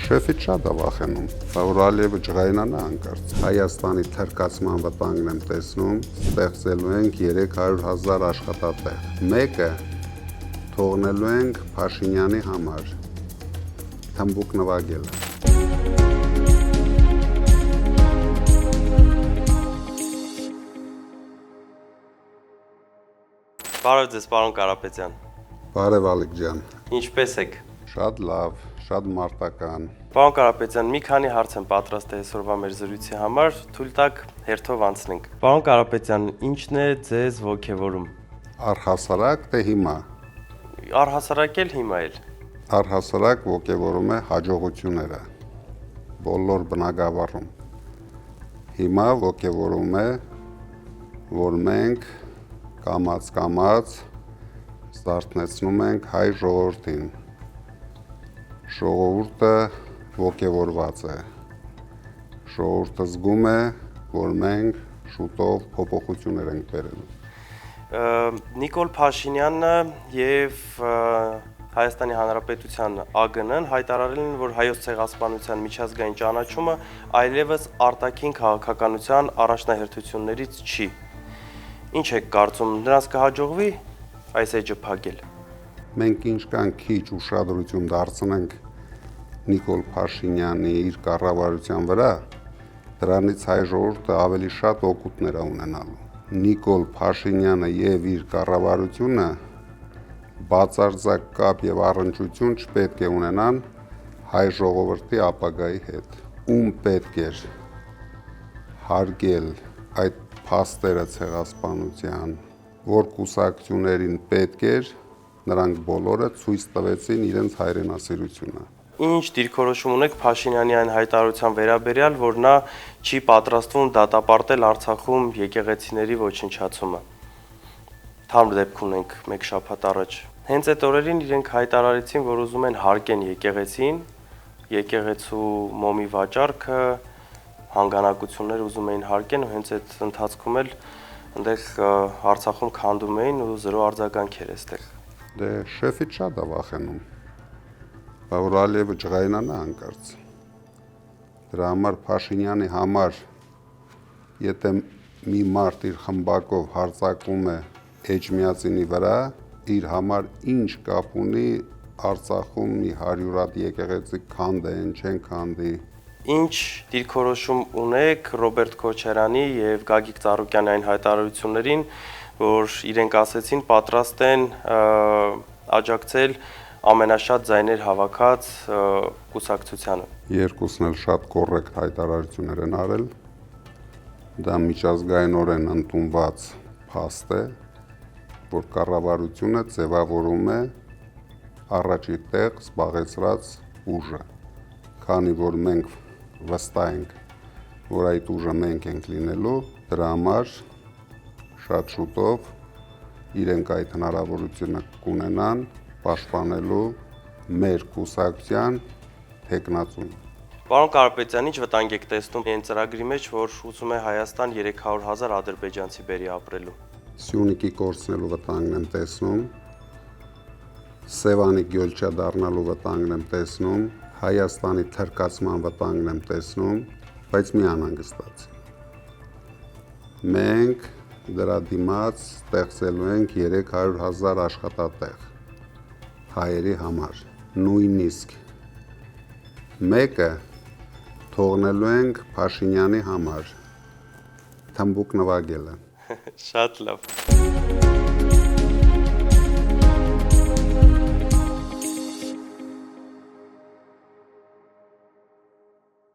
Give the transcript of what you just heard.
Շեֆից շատ է վախենում, որ Ալիևը ջղայնանա հանկարծ։ Հայաստանի թրկացման վտանգն եմ տեսնում, ստեղծելու ենք 300,000 աշխատատեղ։ Մեկը թողնելու ենք Փաշինյանի համար, թմբուկ նվագելը։ Բարև ձեզ, պարոն Կարապետյան։ Բարև Ալիկ ջան։ Ինչպե՞ս եք։ Շատ լավ, շատ մարտական։ Պարոն Կարապետյան, մի քանի հարց եմ պատրաստել այսօրվա մեր զրույցի համար, թույլ տաք հերթով անցնենք։ Պարոն Կարապետյան, ինչն է ձեզ ոգևորում։ Առհասարակ թե հիմա։ Առհասարակ էլ հիմա էլ։ Առհասարակ ոգևորում է հաջողությունները բոլոր բնագավառում։ Հիմա ոգևորում է, որ մենք կամաց զարթնեցնում ենք հայ ժողովրդին։ Ժողովուրդը ոգևորված է։ Ժողովուրդը զգում է, որ մենք շուտով փոփոխություններ ենք բերելու։ Նիկոլ Փաշինյանը եւ Հայաստանի Հանրապետության ԱԳՆ-ն հայտարարել են, որ հայոց ցեղասպանության միջազգային ճանաչումը այլևս արտաքին քաղաքականության առաջնահերթություններից չի։ Ինչ եք կարծում, նրանց կհաջողվի այս էջը փակել։ Մենք ինչքան քիչ ուշադրություն դարձնենք Նիկոլ Փաշինյանի իր կառավարության վրա, դրանից հայ ժողովուրդը ավելի շատ օգուտներ է ունենալու։ Նիկոլ Փաշինյանը եւ իր կառավարությունը բացարձակ կապ եւ առնչություն չպետք է ունենան հայ ժողովրդի ապագայի հետ։ Ում պետք էր հարգել այդ փաստերը ցեղասպանության, որ կուսակցություններին պետք էր, նրանք բոլորը ցույց տվեցին իրենց հայրենասիրությունը։ Ինչ դիրքորոշում ունեք Փաշինյանի այն հայտարարության վերաբերյալ, որ նա չի պատրաստվում դատապարտել Արցախում եկեղեցիների ոչնչացումը։ Թարմ դեպք ունենք մեկ շաբաթ առաջ։ Հենց այդ օրերին իրենք հայտարարեցին, որ ուզում են հարգեն եկեղեցին, եկեղեցու մոմի վաճառքը, հանգանակություններ ուզում էին հարկեն ու հենց այդ ընթացքում էլ այնտեղ Արցախում քանդում էին ու զրո արձագանք էր այստեղ։ Դե շեֆից շատ է վախենում, որ Ալիևը ջղայնանա հանկարծ։ Դրա համար Փաշինյանի համար, եթե մի մարդ իր խմբակով հարձակվում է Էջմիածինի վրա, իր համար ինչ կապ ունի Արցախում մի 100 հատ եկեղեցի քանդեն, չեն քանդի։ Ինչ դիրքորոշում ունեք Ռոբերտ Քոչարյանի եւ Գագիկ Ծառուկյանի այն հայտարարություններին, որ իրենք ասեցին պատրաստ են աջակցել ամենաշատ ձայներ հավաքած կուսակցությանը։ Երկուսն էլ շատ կոռեկտ հայտարարություններ են արել։ Դա միջազգայինորեն ընդունված փաստ է, որ կառավարությունը ձևավորում է առաջի տեղ զբաղեցրած ուժը, քանի որ մենք վստահ ենք, որ այդ ուժը մենք ենք լինելու, դրա համար շատ շուտով իրենք այդ հնարավորությունը կունենան պաշտպանելու մեր կուսակցության թեկնածուն։ Պարոն Կարապետյան, ինչ վտանգ եք տեսնում այն ծրագրի մեջ, որ ուզում է Հայաստան 300,000 ադրբեջանցի բերի ապրելու։ Սյունիքի կորցնելու վտանգն եմ տեսնում, Սևանի գյոլչա դառնալու վտանգն եմ տեսնում, Հայաստանի թրկացման վտանգն եմ տեսնում, բայց մի անհանգստացի։ Մենք դրա դիմաց ստեղծելու ենք 300,000 աշխատատեղ հայերի համար, նույնիսկ մեկը թողնելու ենք Փաշինյանի համար, թմբուկ նվագելը։ Շատ լավ։